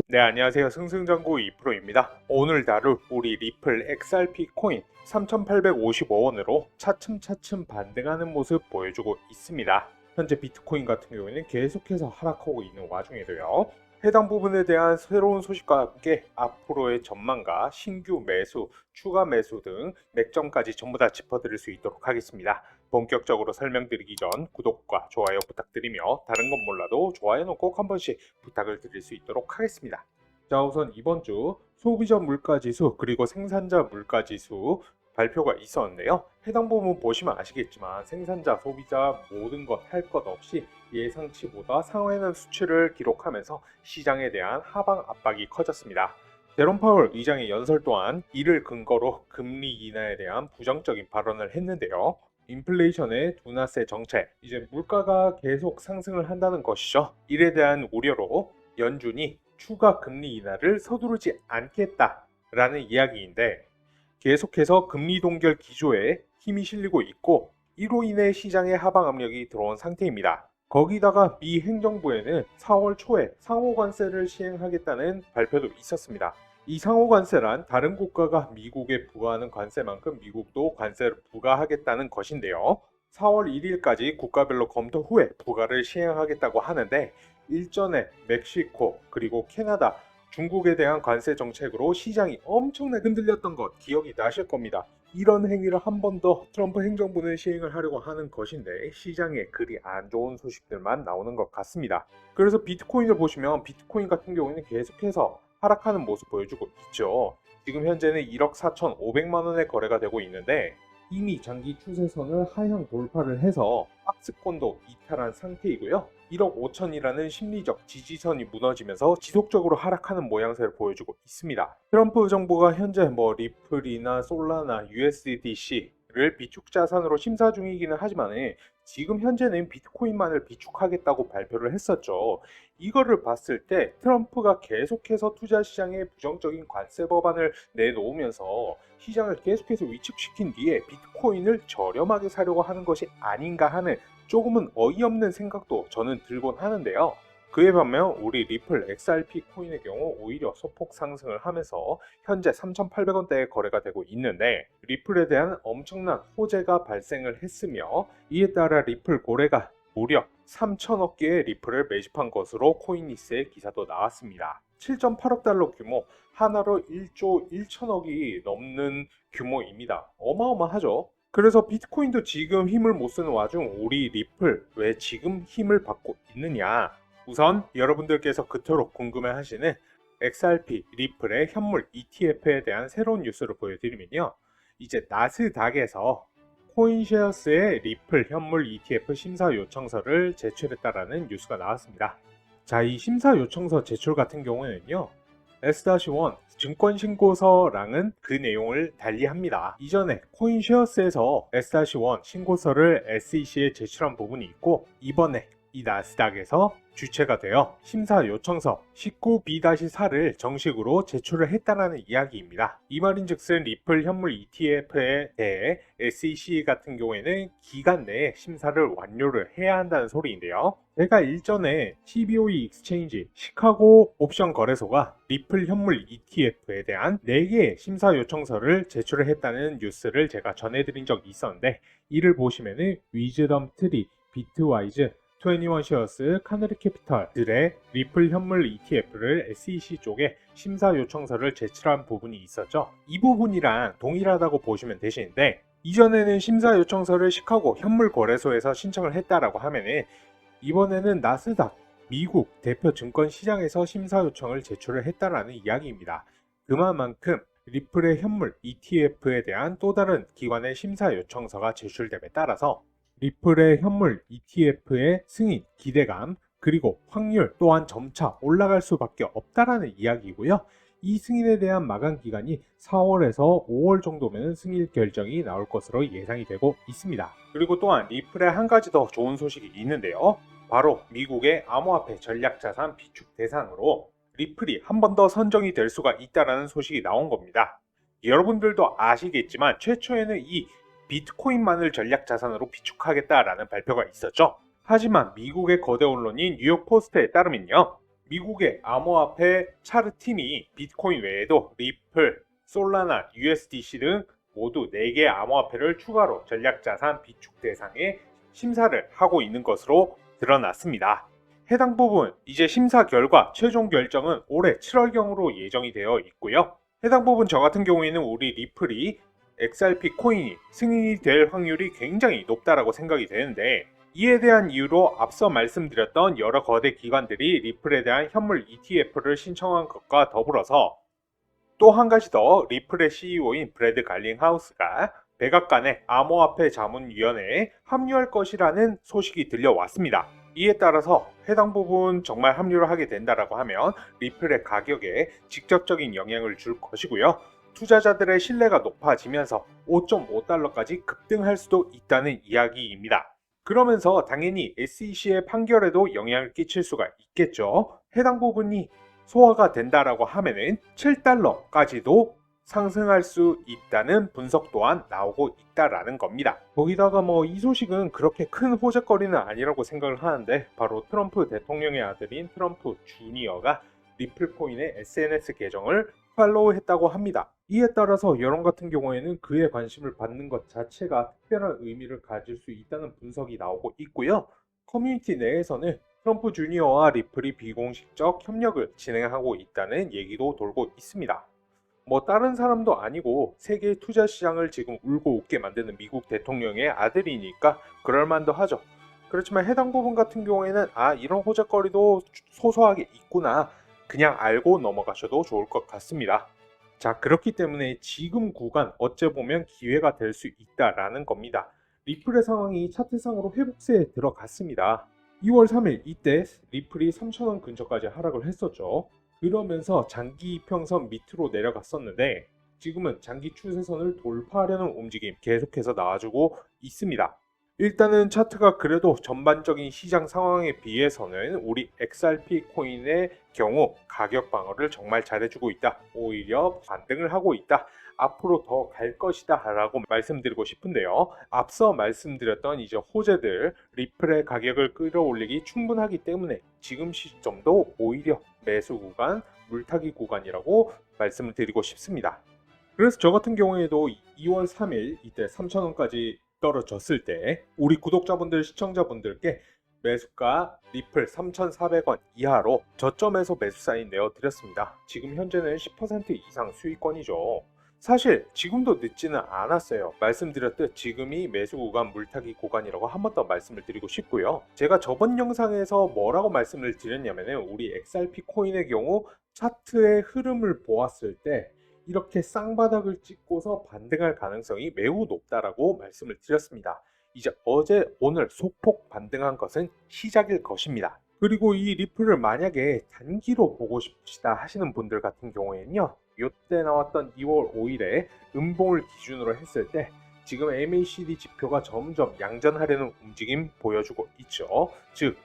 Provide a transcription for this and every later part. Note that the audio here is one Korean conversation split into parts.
네, 안녕하세요. 승승장구 2프로입니다. 오늘 다룰 우리 리플 XRP 코인 3,855원으로 차츰차츰 반등하는 모습 보여주고 있습니다. 현재 비트코인 같은 경우에는 계속해서 하락하고 있는 와중에도요. 해당 부분에 대한 새로운 소식과 함께 앞으로의 전망과 신규 매수, 추가 매수 등 맥점까지 전부 다 짚어드릴 수 있도록 하겠습니다. 본격적으로 설명드리기 전 구독과 좋아요 부탁드리며 다른 건 몰라도 좋아요는 꼭 한 번씩 부탁을 드릴 수 있도록 하겠습니다. 자, 우선 이번 주 소비자 물가지수 그리고 생산자 물가지수 발표가 있었는데요. 해당 부분 보시면 아시겠지만 생산자, 소비자 모든 것 할 것 없이 예상치보다 상회하는 수치를 기록하면서 시장에 대한 하방 압박이 커졌습니다. 제롬 파월 의장의 연설 또한 이를 근거로 금리 인하에 대한 부정적인 발언을 했는데요. 인플레이션의 둔화세 정책, 이제 물가가 계속 상승을 한다는 것이죠. 이에 대한 우려로 연준이 추가 금리 인하를 서두르지 않겠다라는 이야기인데 계속해서 금리 동결 기조에 힘이 실리고 있고 이로 인해 시장에 하방 압력이 들어온 상태입니다. 거기다가 미 행정부에는 4월 초에 상호관세를 시행하겠다는 발표도 있었습니다. 이 상호관세란 다른 국가가 미국에 부과하는 관세만큼 미국도 관세를 부과하겠다는 것인데요. 4월 1일까지 국가별로 검토 후에 부과를 시행하겠다고 하는데 일전에 멕시코 그리고 캐나다, 중국에 대한 관세 정책으로 시장이 엄청나게 흔들렸던 것 기억이 나실 겁니다. 이런 행위를 한 번 더 트럼프 행정부는 시행을 하려고 하는 것인데 시장에 그리 안 좋은 소식들만 나오는 것 같습니다. 그래서 비트코인을 보시면 비트코인 같은 경우는 계속해서 하락하는 모습 보여주고 있죠. 지금 현재는 1억 4,500만 원의 거래가 되고 있는데 이미 장기 추세선을 하향 돌파를 해서 박스권도 이탈한 상태이고요. 1억 5천이라는 심리적 지지선이 무너지면서 지속적으로 하락하는 모양새를 보여주고 있습니다. 트럼프 정부가 현재 리플이나 솔라나 USDC를 비축 자산으로 심사 중이기는 하지만 지금 현재는 비트코인만을 비축하겠다고 발표를 했었죠. 이거를 봤을 때 트럼프가 계속해서 투자 시장에 부정적인 관세 법안을 내놓으면서 시장을 계속해서 위축시킨 뒤에 비트코인을 저렴하게 사려고 하는 것이 아닌가 하는 조금은 어이없는 생각도 저는 들곤 하는데요. 그에 반면 우리 리플 XRP 코인의 경우 오히려 소폭 상승을 하면서 현재 3,800원대에 거래가 되고 있는데 리플에 대한 엄청난 호재가 발생을 했으며 이에 따라 리플 고래가 무려 3천억 개의 리플을 매집한 것으로 코인리스의 기사도 나왔습니다. 7.8억 달러 규모, 하나로 1조 1천억이 넘는 규모입니다. 어마어마하죠. 그래서 비트코인도 지금 힘을 못 쓰는 와중 우리 리플 왜 지금 힘을 받고 있느냐? 우선 여러분들께서 그토록 궁금해하시는 XRP 리플의 현물 ETF에 대한 새로운 뉴스를 보여드리면요. 이제 나스닥에서 코인쉐어스의 리플 현물 ETF 심사 요청서를 제출했다라는 뉴스가 나왔습니다. 자, 이 심사 요청서 제출 같은 경우에는요. S-1 증권신고서랑은 그 내용을 달리합니다. 이전에 코인쉐어스에서 S-1 신고서를 SEC에 제출한 부분이 있고 이번에 이 나스닥에서 주체가 되어 심사 요청서 19B-4를 정식으로 제출을 했다는 이야기입니다. 이 말인즉슨 리플 현물 ETF에 대해 SEC 같은 경우에는 기간 내에 심사를 완료를 해야 한다는 소리인데요. 제가 일전에 CBOE 익스체인지 시카고 옵션 거래소가 리플 현물 ETF에 대한 4개의 심사 요청서를 제출을 했다는 뉴스를 제가 전해드린 적이 있었는데 이를 보시면은 위즈덤 트리, 비트와이즈, 21쉐어스, 카네리 캐피탈들의 리플 현물 ETF를 SEC 쪽에 심사 요청서를 제출한 부분이 있었죠. 이 부분이랑 동일하다고 보시면 되시는데 이전에는 심사 요청서를 시카고 현물 거래소에서 신청을 했다라고 하면은 이번에는 나스닥, 미국 대표 증권 시장에서 심사 요청을 제출을 했다라는 이야기입니다. 그만큼 리플의 현물 ETF에 대한 또 다른 기관의 심사 요청서가 제출됨에 따라서 리플의 현물 ETF의 승인, 기대감, 그리고 확률 또한 점차 올라갈 수밖에 없다라는 이야기고요. 이 승인에 대한 마감 기간이 4월에서 5월 정도면 승인 결정이 나올 것으로 예상이 되고 있습니다. 그리고 또한 리플에 한 가지 더 좋은 소식이 있는데요. 바로 미국의 암호화폐 전략자산 비축 대상으로 리플이 한 번 더 선정이 될 수가 있다는 소식이 나온 겁니다. 여러분들도 아시겠지만 최초에는 이 비트코인만을 전략자산으로 비축하겠다라는 발표가 있었죠. 하지만 미국의 거대 언론인 뉴욕 포스트에 따르면요. 미국의 암호화폐 차르팀이 비트코인 외에도 리플, 솔라나, USDC 등 모두 4개의 암호화폐를 추가로 전략자산 비축 대상에 심사를 하고 있는 것으로 드러났습니다. 해당 부분 이제 심사 결과 최종 결정은 올해 7월경으로 예정이 되어 있고요. 해당 부분 저 같은 경우에는 우리 리플이 XRP 코인이 승인이 될 확률이 굉장히 높다라고 생각이 되는데, 이에 대한 이유로 앞서 말씀드렸던 여러 거대 기관들이 리플에 대한 현물 ETF를 신청한 것과 더불어서 또 한 가지 더 리플의 CEO인 브래드 갈링하우스가 백악관의 암호화폐 자문위원회에 합류할 것이라는 소식이 들려왔습니다. 이에 따라서 해당 부분 정말 합류를 하게 된다라고 하면 리플의 가격에 직접적인 영향을 줄 것이고요. 투자자들의 신뢰가 높아지면서 5.5달러까지 급등할 수도 있다는 이야기입니다. 그러면서 당연히 SEC의 판결에도 영향을 끼칠 수가 있겠죠. 해당 부분이 소화가 된다라고 하면은 7달러까지도 상승할 수 있다는 분석 또한 나오고 있다라는 겁니다. 거기다가 이 소식은 그렇게 큰 호재거리는 아니라고 생각을 하는데, 바로 트럼프 대통령의 아들인 트럼프 주니어가 리플코인의 SNS 계정을 팔로우했다고 합니다. 이에 따라서 여론 같은 경우에는 그의 관심을 받는 것 자체가 특별한 의미를 가질 수 있다는 분석이 나오고 있고요. 커뮤니티 내에서는 트럼프 주니어와 리플이 비공식적 협력을 진행하고 있다는 얘기도 돌고 있습니다. 다른 사람도 아니고 세계 투자 시장을 지금 울고 웃게 만드는 미국 대통령의 아들이니까 그럴만도 하죠. 그렇지만 해당 부분 같은 경우에는 이런 호재거리도 소소하게 있구나, 그냥 알고 넘어가셔도 좋을 것 같습니다. 자, 그렇기 때문에 지금 구간 어째 보면 기회가 될 수 있다라는 겁니다. 리플의 상황이 차트상으로 회복세에 들어갔습니다. 2월 3일 이때 리플이 3,000원 근처까지 하락을 했었죠. 그러면서 장기 이평선 밑으로 내려갔었는데 지금은 장기 추세선을 돌파하려는 움직임 계속해서 나와주고 있습니다. 일단은 차트가 그래도 전반적인 시장 상황에 비해서는 우리 XRP 코인의 경우 가격 방어를 정말 잘해주고 있다. 오히려 반등을 하고 있다. 앞으로 더 갈 것이다 라고 말씀드리고 싶은데요. 앞서 말씀드렸던 이제 호재들 리플의 가격을 끌어올리기 충분하기 때문에 지금 시점도 오히려 매수 구간, 물타기 구간이라고 말씀을 드리고 싶습니다. 그래서 저 같은 경우에도 2월 3일 이때 3,000원까지 떨어졌을 때 우리 구독자분들, 시청자분들께 매수가 리플 3,400원 이하로 저점에서 매수 사인 내어드렸습니다. 지금 현재는 10% 이상 수익권이죠. 사실 지금도 늦지는 않았어요. 말씀드렸듯 지금이 매수 구간, 물타기 구간이라고 한 번 더 말씀을 드리고 싶고요. 제가 저번 영상에서 뭐라고 말씀을 드렸냐면은 우리 XRP 코인의 경우 차트의 흐름을 보았을 때 이렇게 쌍바닥을 찍고서 반등할 가능성이 매우 높다라고 말씀을 드렸습니다. 이제 어제 오늘 소폭 반등한 것은 시작일 것입니다. 그리고 이 리플을 만약에 단기로 보고 싶으시다 하시는 분들 같은 경우에는요, 이때 나왔던 2월 5일에 음봉을 기준으로 했을 때 지금 MACD 지표가 점점 양전하려는 움직임 보여주고 있죠. 즉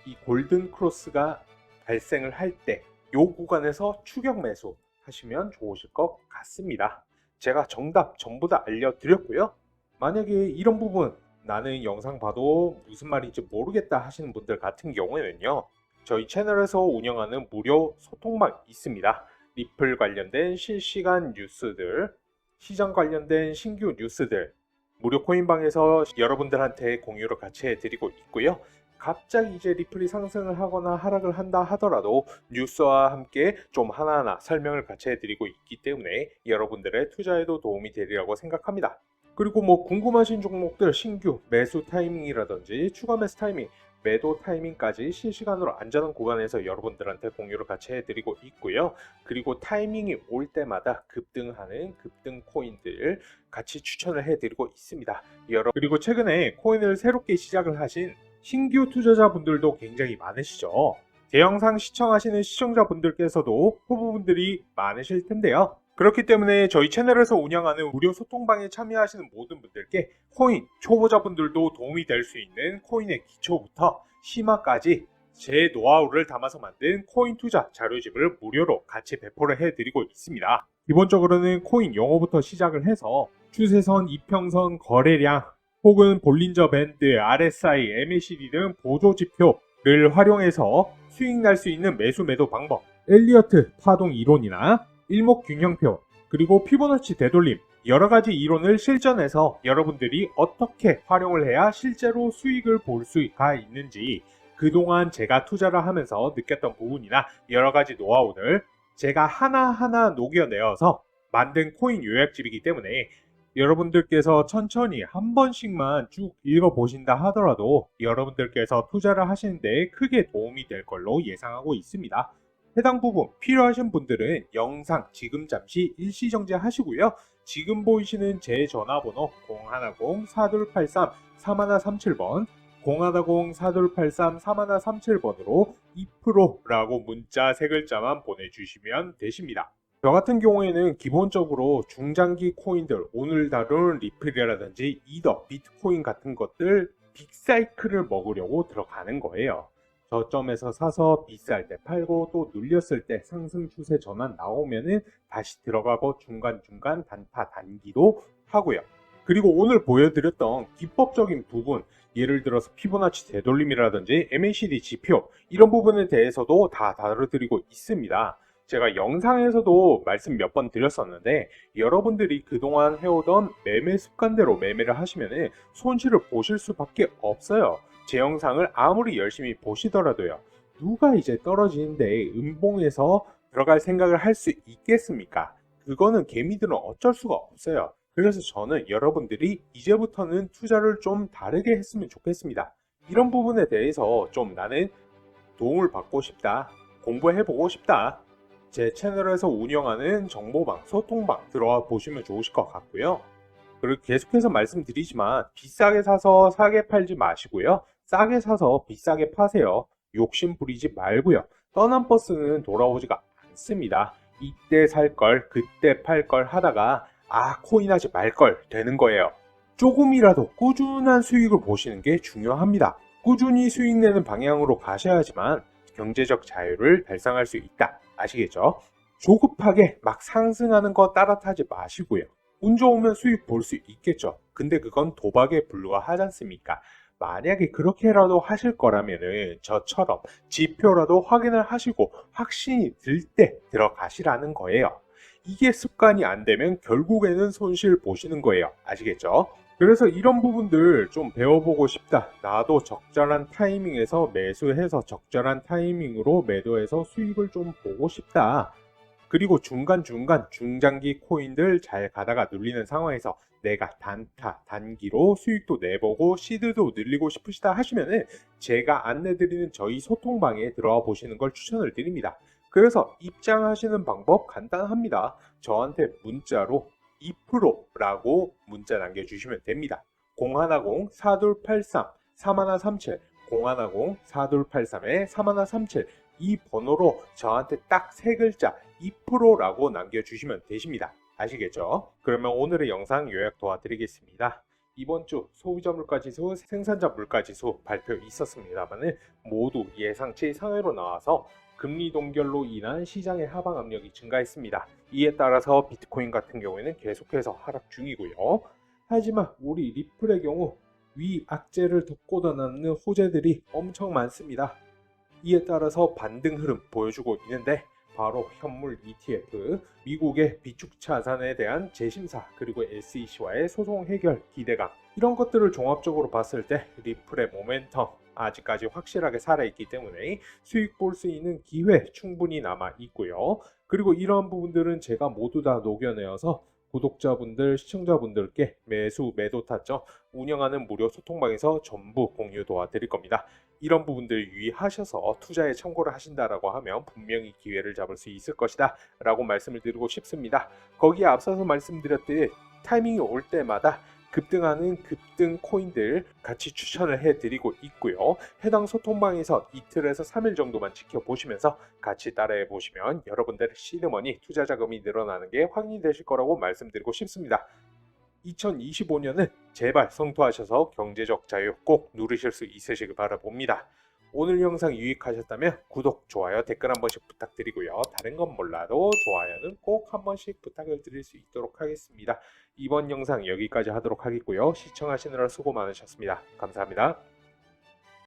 이 골든 크로스가 발생을 할 때 이 구간에서 추격 매수 하시면 좋으실 것 같습니다. 제가 정답 전부 다 알려드렸고요. 만약에 이런 부분 나는 영상 봐도 무슨 말인지 모르겠다 하시는 분들 같은 경우에는요, 저희 채널에서 운영하는 무료 소통방 있습니다. 리플 관련된 실시간 뉴스들, 시장 관련된 신규 뉴스들 무료 코인방에서 여러분들한테 공유를 같이 해드리고 있고요. 갑자기 이제 리플이 상승을 하거나 하락을 한다 하더라도 뉴스와 함께 좀 하나하나 설명을 같이 해드리고 있기 때문에 여러분들의 투자에도 도움이 되리라고 생각합니다. 그리고 궁금하신 종목들 신규 매수 타이밍이라든지 추가 매수 타이밍, 매도 타이밍까지 실시간으로 안전한 구간에서 여러분들한테 공유를 같이 해드리고 있고요. 그리고 타이밍이 올 때마다 급등하는 급등 코인들 같이 추천을 해드리고 있습니다. 그리고 최근에 코인을 새롭게 시작을 하신 신규 투자자분들도 굉장히 많으시죠. 제 영상 시청하시는 시청자분들께서도 후보분들이 많으실 텐데요. 그렇기 때문에 저희 채널에서 운영하는 무료 소통방에 참여하시는 모든 분들께 코인 초보자분들도 도움이 될 수 있는 코인의 기초부터 심화까지 제 노하우를 담아서 만든 코인 투자 자료집을 무료로 같이 배포를 해드리고 있습니다. 기본적으로는 코인 용어부터 시작을 해서 추세선, 이평선, 거래량, 혹은 볼린저 밴드, RSI, MACD 등 보조 지표를 활용해서 수익 날 수 있는 매수 매도 방법, 엘리어트 파동 이론이나 일목균형표, 그리고 피보나치 되돌림, 여러 가지 이론을 실전해서 여러분들이 어떻게 활용을 해야 실제로 수익을 볼 수가 있는지, 그동안 제가 투자를 하면서 느꼈던 부분이나 여러 가지 노하우들 제가 하나하나 녹여내어서 만든 코인 요약집이기 때문에 여러분들께서 천천히 한 번씩만 쭉 읽어보신다 하더라도 여러분들께서 투자를 하시는데 크게 도움이 될 걸로 예상하고 있습니다. 해당 부분 필요하신 분들은 영상 지금 잠시 일시정지 하시고요. 지금 보이시는 제 전화번호 010-4283-3137번 010-4283-3137번으로 2%라고 문자 3글자만 보내주시면 되십니다. 저 같은 경우에는 기본적으로 중장기 코인들, 오늘 다룬 리플이라든지 이더, 비트코인 같은 것들 빅사이클을 먹으려고 들어가는 거예요. 저점에서 사서 비쌀 때 팔고 또 눌렸을 때 상승 추세 전환 나오면은 다시 들어가고 중간중간 단타 단기도 하고요. 그리고 오늘 보여드렸던 기법적인 부분, 예를 들어서 피보나치 되돌림이라든지 MACD 지표 이런 부분에 대해서도 다 다뤄드리고 있습니다. 제가 영상에서도 말씀 몇 번 드렸었는데 여러분들이 그동안 해오던 매매 습관대로 매매를 하시면 손실을 보실 수밖에 없어요. 제 영상을 아무리 열심히 보시더라도요. 누가 이제 떨어지는데 음봉에서 들어갈 생각을 할 수 있겠습니까? 그거는 개미들은 어쩔 수가 없어요. 그래서 저는 여러분들이 이제부터는 투자를 좀 다르게 했으면 좋겠습니다. 이런 부분에 대해서 좀 나는 도움을 받고 싶다, 공부해보고 싶다, 제 채널에서 운영하는 정보방, 소통방 들어와 보시면 좋으실 것 같고요. 그리고 계속해서 말씀드리지만 비싸게 사서 싸게 팔지 마시고요. 싸게 사서 비싸게 파세요. 욕심 부리지 말고요. 떠난 버스는 돌아오지가 않습니다. 이때 살 걸, 그때 팔 걸 하다가 코인 하지 말 걸 되는 거예요. 조금이라도 꾸준한 수익을 보시는 게 중요합니다. 꾸준히 수익 내는 방향으로 가셔야지만 경제적 자유를 달성할 수 있다. 아시겠죠? 조급하게 막 상승하는 거 따라타지 마시고요. 운 좋으면 수익 볼 수 있겠죠. 근데 그건 도박에 불과하지 않습니까? 만약에 그렇게라도 하실 거라면은 저처럼 지표라도 확인을 하시고 확신이 들 때 들어가시라는 거예요. 이게 습관이 안 되면 결국에는 손실 보시는 거예요. 아시겠죠? 그래서 이런 부분들 좀 배워보고 싶다. 나도 적절한 타이밍에서 매수해서 적절한 타이밍으로 매도해서 수익을 좀 보고 싶다. 그리고 중간중간 중장기 코인들 잘 가다가 눌리는 상황에서 내가 단타, 단기로 수익도 내보고 시드도 늘리고 싶으시다 하시면은 제가 안내드리는 저희 소통방에 들어와 보시는 걸 추천을 드립니다. 그래서 입장하시는 방법 간단합니다. 저한테 문자로 2%라고 문자 남겨주시면 됩니다. 010-4283-3137 010-4283-3137 이 번호로 저한테 딱 3글자 2%라고 남겨주시면 되십니다. 아시겠죠? 그러면 오늘의 영상 요약 도와드리겠습니다. 이번 주 소비자 물가지수, 생산자 물가지수 발표 있었습니다만 모두 예상치 상회로 나와서 금리 동결로 인한 시장의 하방 압력이 증가했습니다. 이에 따라서 비트코인 같은 경우에는 계속해서 하락 중이고요. 하지만 우리 리플의 경우 위 악재를 덮고 나는 호재들이 엄청 많습니다. 이에 따라서 반등 흐름 보여주고 있는데 바로 현물 ETF, 미국의 비축 자산에 대한 재심사, 그리고 SEC와의 소송 해결 기대감, 이런 것들을 종합적으로 봤을 때 리플의 모멘텀 아직까지 확실하게 살아있기 때문에 수익 볼 수 있는 기회 충분히 남아 있고요. 그리고 이러한 부분들은 제가 모두 다 녹여내어서 구독자분들, 시청자분들께 매수, 매도 타점 운영하는 무료 소통방에서 전부 공유 도와드릴 겁니다. 이런 부분들 유의하셔서 투자에 참고를 하신다라고 하면 분명히 기회를 잡을 수 있을 것이다 라고 말씀을 드리고 싶습니다. 거기에 앞서서 말씀드렸듯이 타이밍이 올 때마다 급등하는 급등 코인들 같이 추천을 해드리고 있고요. 해당 소통방에서 이틀에서 3일 정도만 지켜보시면서 같이 따라해 보시면 여러분들의 시드머니 투자 자금이 늘어나는 게 확인이 되실 거라고 말씀드리고 싶습니다. 2025년은 제발 성토하셔서 경제적 자유 꼭 누리실 수 있으시길 바라봅니다. 오늘 영상 유익하셨다면 구독, 좋아요, 댓글 한 번씩 부탁드리고요. 다른 건 몰라도 좋아요는 꼭 한 번씩 부탁을 드릴 수 있도록 하겠습니다. 이번 영상 여기까지 하도록 하겠고요. 시청하시느라 수고 많으셨습니다. 감사합니다.